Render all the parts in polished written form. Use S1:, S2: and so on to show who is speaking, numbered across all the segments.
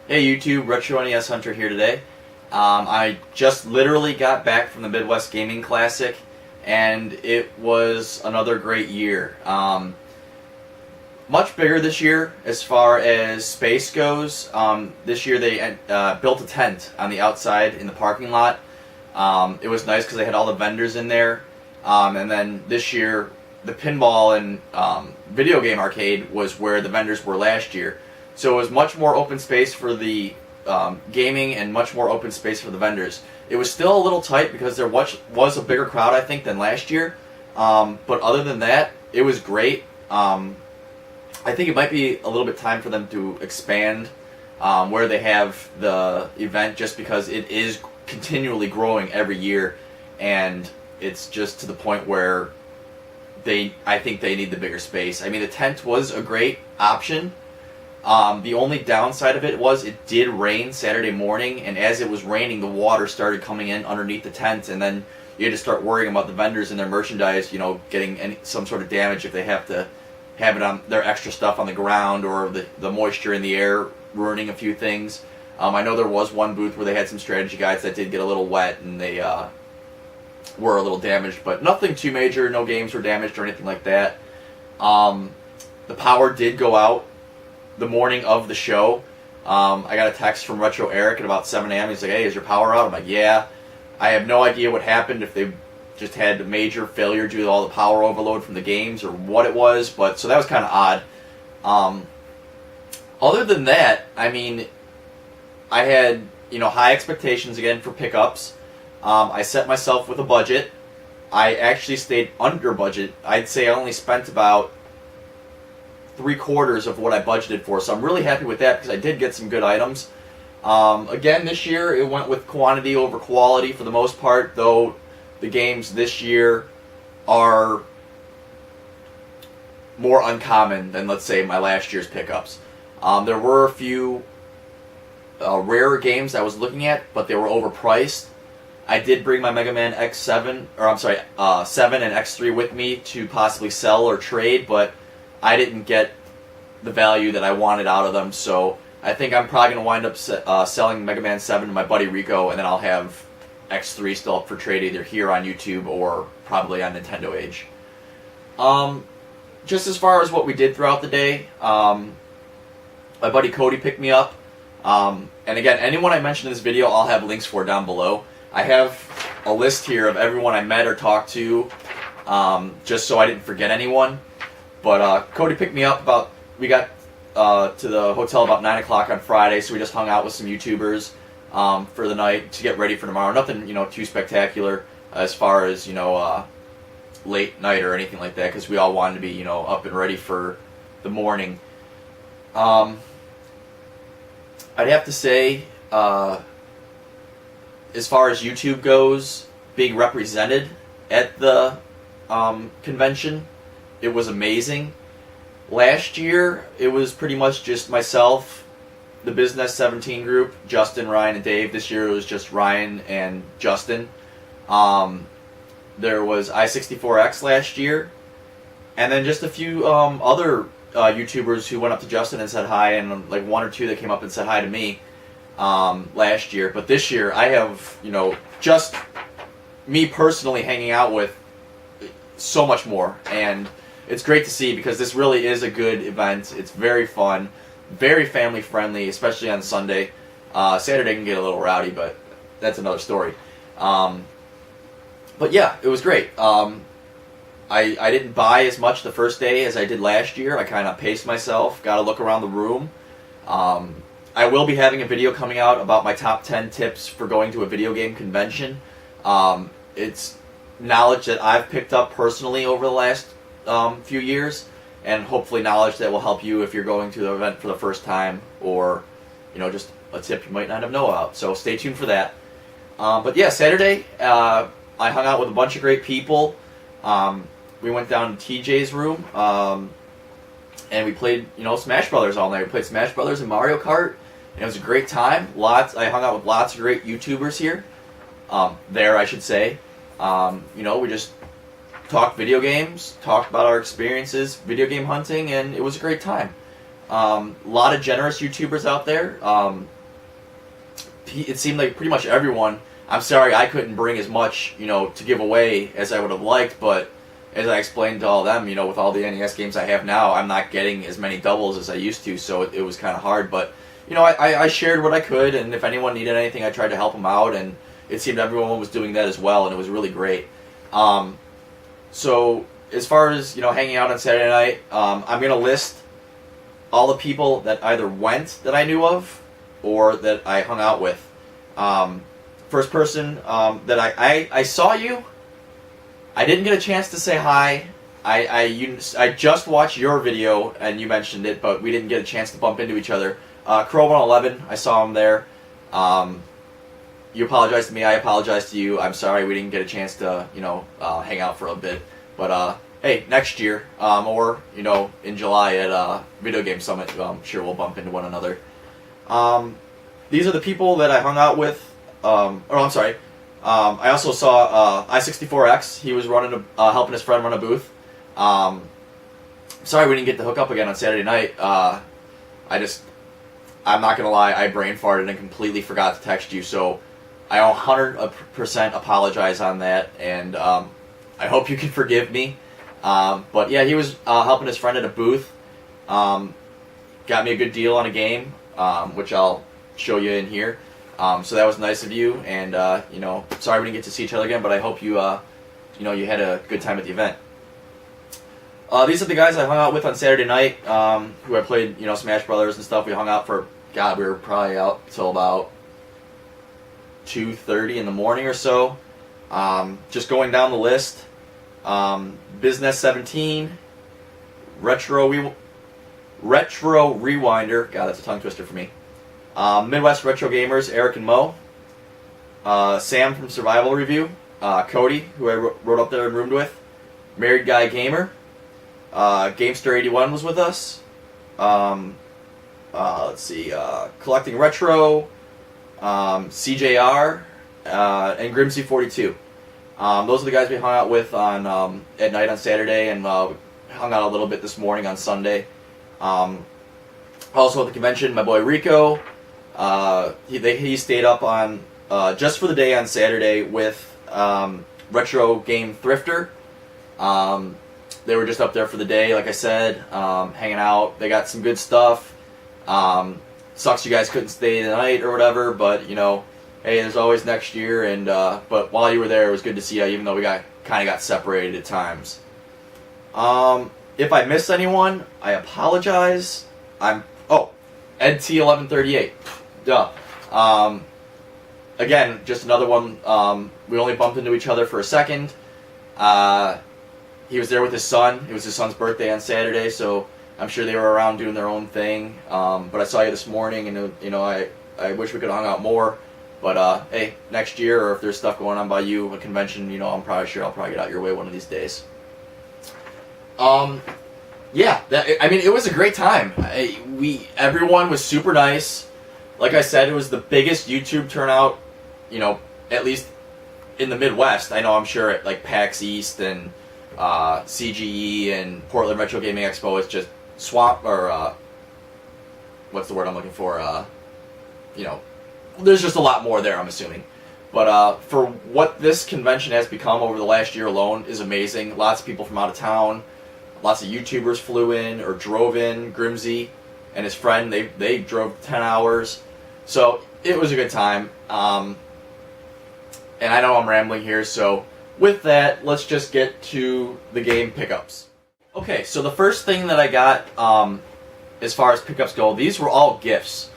S1: Hey YouTube, Retro NES Hunter here today. I just literally got back from the Midwest Gaming Classic, and it was another great year. Much bigger this year as far as space goes. This year they built a tent on the outside in the parking lot. It was nice because they had all the vendors in there. And then this year, the pinball and video game arcade was where the vendors were last year. So it was much more open space for the gaming and much more open space for the vendors. It was still a little tight because there was a bigger crowd, I think, than last year. But other than that, it was great. I think it might be a little bit time for them to expand where they have the event, just because it is continually growing every year, and it's just to the point where I think they need the bigger space. I mean, the tent was a great option. The only downside of it was it did rain Saturday morning, and as it was raining, the water started coming in underneath the tent, and then you had to start worrying about the vendors and their merchandise, getting some sort of damage if they have to have it on their extra stuff on the ground, or the moisture in the air ruining a few things. I know there was one booth where they had some strategy guides that did get a little wet, and they were a little damaged, but nothing too major. No games were damaged or anything like that. The power did go out the morning of the show. I got a text from Retro Eric at about 7 a.m. He's like, "Hey, is your power out?" I'm like, "Yeah." I have no idea what happened, if they just had a major failure due to all the power overload from the games or what it was, but so that was kind of odd. Other than that, I mean, I had high expectations again for pickups. I set myself with a budget. I actually stayed under budget. I'd say I only spent about 3/4 of what I budgeted for, so I'm really happy with that because I did get some good items. Again, this year it went with quantity over quality for the most part, though the games this year are more uncommon than, let's say, my last year's pickups. There were a few rarer games I was looking at, but they were overpriced. I did bring my Mega Man X7, or I'm sorry, 7 and X3 with me to possibly sell or trade, but I didn't get the value that I wanted out of them, so I think I'm probably going to wind up selling Mega Man 7 to my buddy Rico, and then I'll have X3 still up for trade either here on YouTube or probably on Nintendo Age. Just as far as what we did throughout the day, my buddy Cody picked me up. And again, anyone I mentioned in this video, I'll have links for down below. I have a list here of everyone I met or talked to, just so I didn't forget anyone. But Cody picked me up we got to the hotel about 9 o'clock on Friday, so we just hung out with some YouTubers for the night to get ready for tomorrow. Nothing, too spectacular as far as, late night or anything like that, because we all wanted to be, up and ready for the morning. I'd have to say, as far as YouTube goes, being represented at the convention, it was amazing. Last year, it was pretty much just myself, the Business 17 group, Justin, Ryan, and Dave. This year it was just Ryan and Justin. There was I64X last year, and then just a few other YouTubers who went up to Justin and said hi, and like one or two that came up and said hi to me last year. But this year, I have, just me personally hanging out with so much more, and it's great to see because this really is a good event. It's very fun, very family friendly, especially on Sunday. Saturday can get a little rowdy, but that's another story. But yeah, it was great. I didn't buy as much the first day as I did last year. I kind of paced myself, got a look around the room. I will be having a video coming out about my top 10 tips for going to a video game convention. It's knowledge that I've picked up personally over the last few years, and hopefully knowledge that will help you if you're going to the event for the first time, or just a tip you might not have known about. So stay tuned for that. But yeah, Saturday I hung out with a bunch of great people. We went down to TJ's room, and we played Smash Brothers all night. We played Smash Brothers and Mario Kart, and it was a great time. I hung out with lots of great YouTubers here. There, I should say. We just talked video games, talked about our experiences video game hunting, and it was a great time. A lot of generous YouTubers out there. it seemed like pretty much everyone. I'm sorry I couldn't bring as much, to give away as I would have liked, but as I explained to all of them, with all the NES games I have now, I'm not getting as many doubles as I used to, so it was kind of hard. But, I shared what I could, and if anyone needed anything, I tried to help them out, and it seemed everyone was doing that as well, and it was really great. So as far as, hanging out on Saturday night, I'm going to list all the people that either went that I knew of or that I hung out with. First person that I saw you. I didn't get a chance to say hi. I just watched your video and you mentioned it, but we didn't get a chance to bump into each other. Crow 111, I saw him there. You apologized to me, I apologized to you. I'm sorry we didn't get a chance to, hang out for a bit. But hey, next year, or in July at Video Game Summit, I'm sure we'll bump into one another. These are the people that I hung out with. I also saw I64X. He was helping his friend run a booth. Sorry we didn't get to hook up again on Saturday night. I'm not gonna lie, I brain farted and completely forgot to text you, so I 100% apologize on that, and I hope you can forgive me. But yeah, he was helping his friend at a booth. Got me a good deal on a game, which I'll show you in here. So that was nice of you, and sorry we didn't get to see each other again, but I hope you you had a good time at the event. These are the guys I hung out with on Saturday night, who I played Smash Brothers and stuff. We hung out for, we were probably out till about 2:30 in the morning or so. Just going down the list, Business 17, Retro Rewinder, God, that's a tongue twister for me. Midwest Retro Gamers, Eric and Mo. Sam from Survival Review. Cody, who I wrote up there and roomed with. Married Guy Gamer. Gamester81 was with us. Let's see. Collecting Retro. CJR. And Grimsy42. Those are the guys we hung out with on at night on Saturday, and hung out a little bit this morning on Sunday. Also at the convention, my boy Rico. He stayed up on just for the day on Saturday with Retro Game Thrifter. They were just up there for the day, like I said, hanging out. They got some good stuff. Sucks you guys couldn't stay the night or whatever, but hey, there's always next year. And but while you were there, it was good to see you, even though we kind of got separated at times. If I missed anyone, I apologize. Ed T1138. Duh. Again, just another one. We only bumped into each other for a second. He was there with his son. It was his son's birthday on Saturday, so I'm sure they were around doing their own thing. But I saw you this morning, and I wish we could have hung out more. But hey, next year, or if there's stuff going on by you, a convention, I'm probably sure I'll probably get out your way one of these days. Yeah, it was a great time. Everyone was super nice. Like I said, it was the biggest YouTube turnout, at least in the Midwest. I know, I'm sure at like PAX East and CGE and Portland Retro Gaming Expo, it's just what's the word I'm looking for? There's just a lot more there, I'm assuming. But for what this convention has become over the last year alone is amazing. Lots of people from out of town. Lots of YouTubers flew in or drove in. Grimsy and his friend, they drove 10 hours. So it was a good time. And I know I'm rambling here, so with that, let's just get to the game pickups. Okay, so the first thing that I got, as far as pickups go, these were all gifts.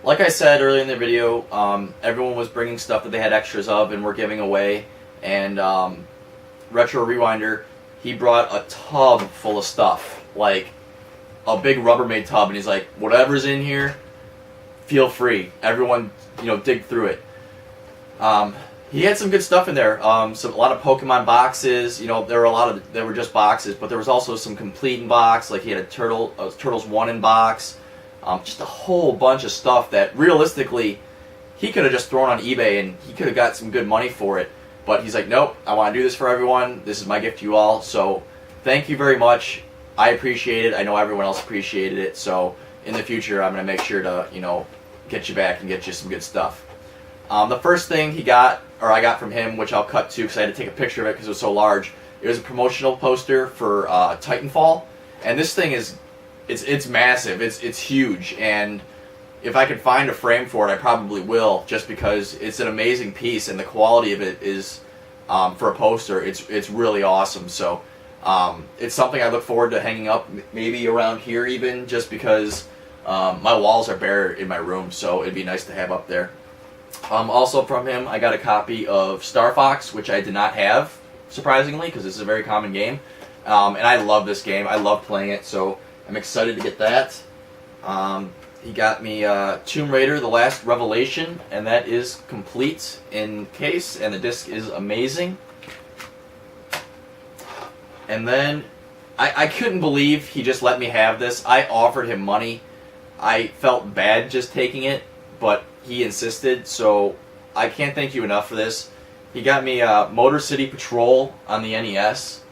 S1: Like I said earlier in the video, everyone was bringing stuff that they had extras of and were giving away. And Retro Rewinder, he brought a tub full of stuff, like a big Rubbermaid tub, and he's like, whatever's in here, feel free. Everyone, dig through it. He had some good stuff in there. A lot of Pokemon boxes. There were just boxes, but there was also some complete in box. Like he had a Turtles 1 in box. Just a whole bunch of stuff that realistically he could have just thrown on eBay and he could have got some good money for it. But he's like, nope, I want to do this for everyone. This is my gift to you all. So thank you very much. I appreciate it. I know everyone else appreciated it. So in the future, I'm going to make sure to, get you back and get you some good stuff. The first thing he got, or I got from him, which I'll cut to because I had to take a picture of it because it was so large. It was a promotional poster for Titanfall, and this thing it's massive. It's huge, and if I could find a frame for it, I probably will, just because it's an amazing piece and the quality of it is, for a poster, it's really awesome. So it's something I look forward to hanging up, maybe around here even, just because my walls are bare in my room, so it'd be nice to have up there. Also from him, I got a copy of Star Fox, which I did not have, surprisingly, because this is a very common game. And I love this game. I love playing it, so I'm excited to get that. He got me Tomb Raider: The Last Revelation, and that is complete in case, and the disc is amazing. And then, I couldn't believe he just let me have this. I offered him money. I felt bad just taking it, but he insisted, so I can't thank you enough for this. He got me Motor City Patrol on the NES,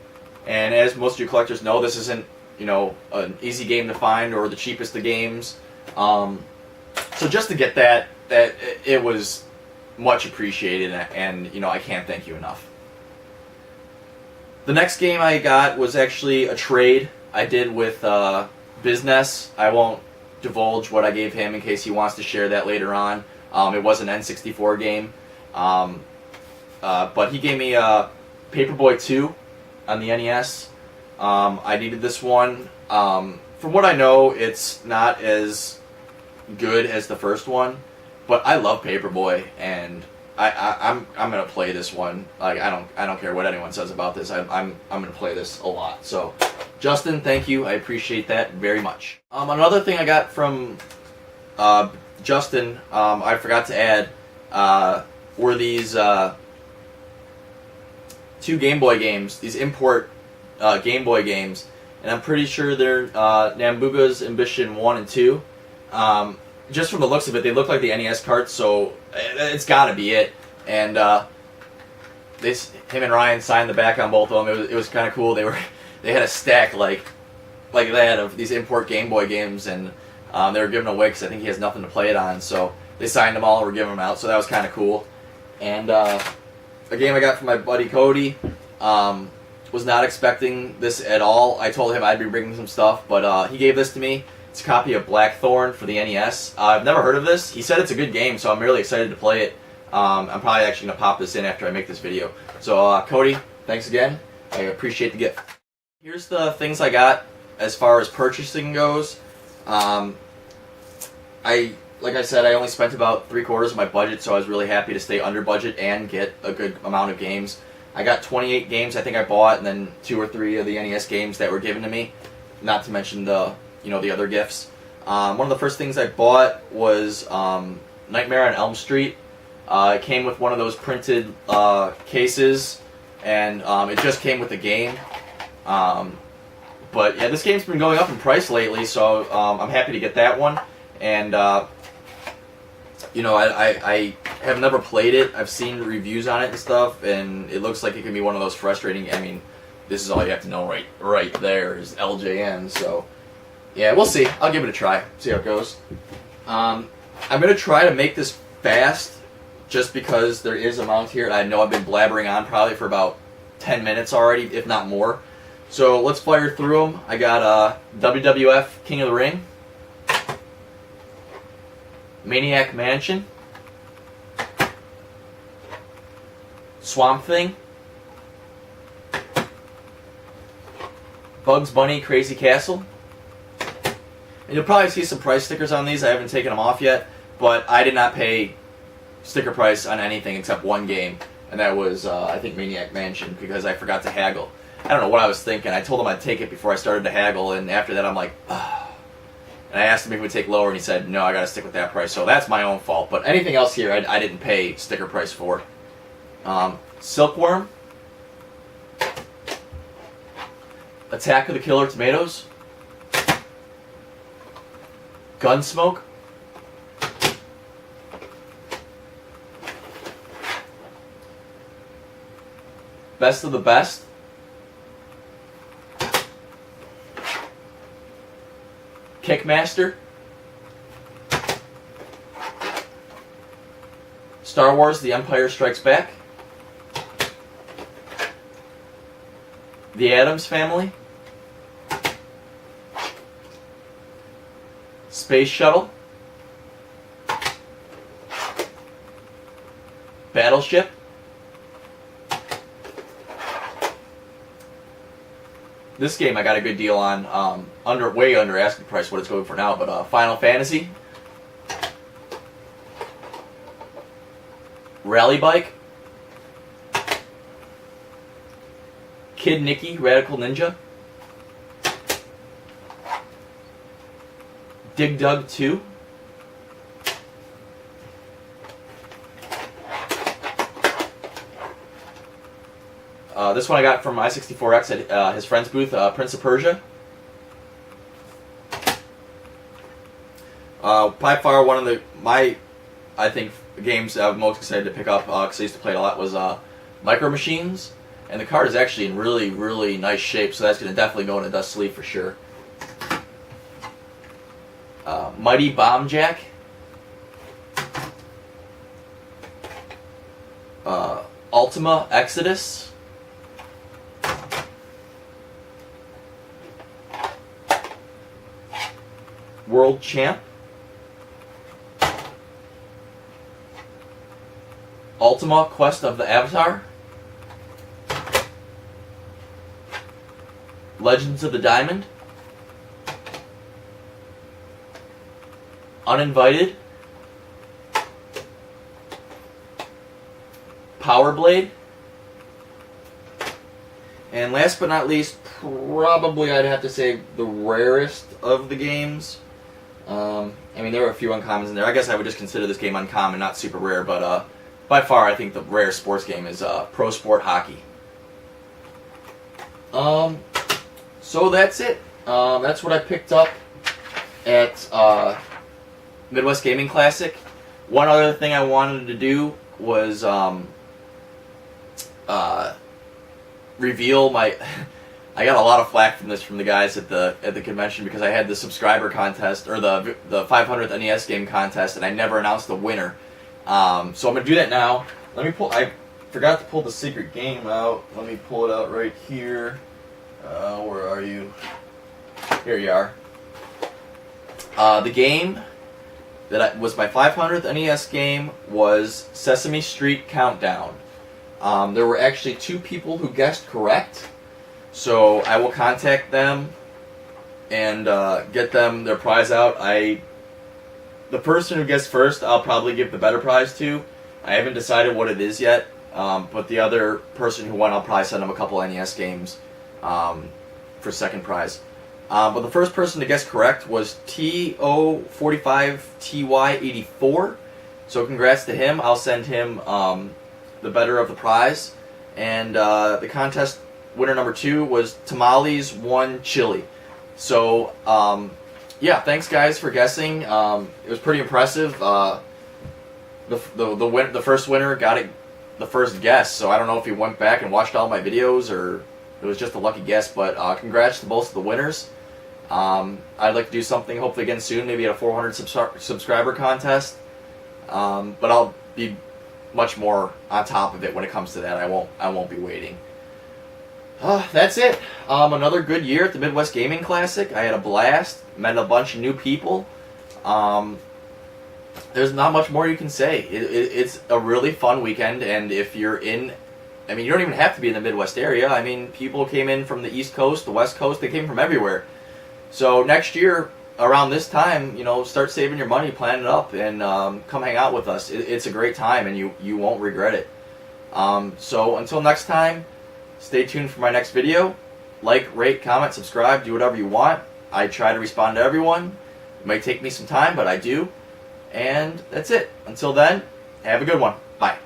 S1: and as most of you collectors know, this isn't, you know, an easy game to find or the cheapest of games. So just to get that it was much appreciated, and you know, I can't thank you enough. The next game I got was actually a trade I did with Bizness. I won't divulge what I gave him in case he wants to share that later on. It was an N64 game, but he gave me Paperboy 2 on the NES. I needed this one. From what I know, it's not as good as the first one, but I love Paperboy, and I'm gonna play this one. Like, I don't care what anyone says about this. I'm gonna play this a lot. So, Justin, thank you. I appreciate that very much. Another thing I got from Justin, I forgot to add, were these 2 Game Boy games. These import Game Boy games. And I'm pretty sure they're Nambuga's Ambition 1 and 2. Just from the looks of it, they look like the NES carts, so it's got to be it. And him and Ryan signed the back on both of them. It was kind of cool. They had a stack like that of these import Game Boy games, and they were giving away because I think he has nothing to play it on. So they signed them all and were giving them out. So that was kind of cool. And a game I got from my buddy Cody. Was not expecting this at all. I told him I'd be bringing some stuff, but he gave this to me. It's a copy of Blackthorn for the NES. I've never heard of this. He said it's a good game, so I'm really excited to play it. I'm probably actually going to pop this in after I make this video. So, Cody, thanks again. I appreciate the gift. Here's the things I got as far as purchasing goes. Like I said, I only spent about 3/4 of my budget, so I was really happy to stay under budget and get a good amount of games. I got 28 games I think I bought, and then 2 or 3 of the NES games that were given to me. Not to mention the other gifts. One of the first things I bought was Nightmare on Elm Street. It came with one of those printed cases, and it just came with the game. But yeah, this game's been going up in price lately, so I'm happy to get that one. And you know, I have never played it. I've seen reviews on it and stuff, and it looks like it can be one of those frustrating. I mean, this is all you have to know right there is LJN. So yeah, we'll see. I'll give it a try. See how it goes. I'm gonna try to make this fast, just because there is a mount here. I know I've been blabbering on probably for about 10 minutes already, if not more. So let's fire through them. I got WWF King of the Ring, Maniac Mansion, Swamp Thing, Bugs Bunny Crazy Castle. And you'll probably see some price stickers on these. I haven't taken them off yet, but I did not pay sticker price on anything except one game, and that was, I think, Maniac Mansion, because I forgot to haggle. I don't know what I was thinking. I told him I'd take it before I started to haggle, and after that I'm like, ugh. And I asked him if he would take lower, and he said, no, I gotta stick with that price. So that's my own fault. But anything else here, I didn't pay sticker price for. Silkworm, Attack of the Killer Tomatoes, Gunsmoke, Best of the Best, Kickmaster, Star Wars: The Empire Strikes Back, The Addams Family, Space Shuttle, Battleship, this game I got a good deal on, way under asking price what it's going for now, but Final Fantasy, Rally Bike, Kid Nicky, Radical Ninja, Dig Dug 2, this one I got from i64X at his friend's booth, Prince of Persia. By far one of I think, games I'm most excited to pick up, because I used to play it a lot, was Micro Machines. And the card is actually in really, really nice shape, so that's going to definitely go in a dust sleeve for sure. Mighty Bomb Jack. Ultima Exodus. World Champ. Ultima Quest of the Avatar. Legends of the Diamond. Uninvited. Power Blade. And last but not least, probably I'd have to say the rarest of the games. I mean, there are a few uncommons in there. I guess I would just consider this game uncommon, not super rare, but by far I think the rare sports game is Pro Sport Hockey. So that's it. That's what I picked up at Midwest Gaming Classic. One other thing I wanted to do was reveal my... I got a lot of flack from the guys at the convention because I had the subscriber contest, or the 500th NES game contest, and I never announced the winner. So I'm gonna do that now. Let me pull. I forgot to pull the secret game out. Let me pull it out right here. Where are you? Here you are. The game that was my 500th NES game was Sesame Street Countdown. There were actually 2 people who guessed correct. So I will contact them and get them their prize out. The person who gets first, I'll probably give the better prize to. I haven't decided what it is yet, but the other person who won, I'll probably send them a couple NES games for second prize. But the first person to guess correct was TO45TY84. So congrats to him. I'll send him the better of the prize. And the contest winner number 2 was Tamales 1 Chili. So, yeah, thanks guys for guessing. It was pretty impressive. The first winner got it the first guess, so I don't know if he went back and watched all my videos or it was just a lucky guess, but congrats to both of the winners. I'd like to do something hopefully again soon, maybe at a 400 subscriber contest. But I'll be much more on top of it when it comes to that. I won't be waiting. That's it. Another good year at the Midwest Gaming Classic. I had a blast. Met a bunch of new people. There's not much more you can say. It's a really fun weekend, and if you're in... I mean, you don't even have to be in the Midwest area. I mean, people came in from the East Coast, the West Coast. They came from everywhere. So next year, around this time, start saving your money, plan it up, and come hang out with us. It's a great time, and you won't regret it. So until next time, stay tuned for my next video. Like, rate, comment, subscribe, do whatever you want. I try to respond to everyone. It might take me some time, but I do. And that's it. Until then, have a good one. Bye.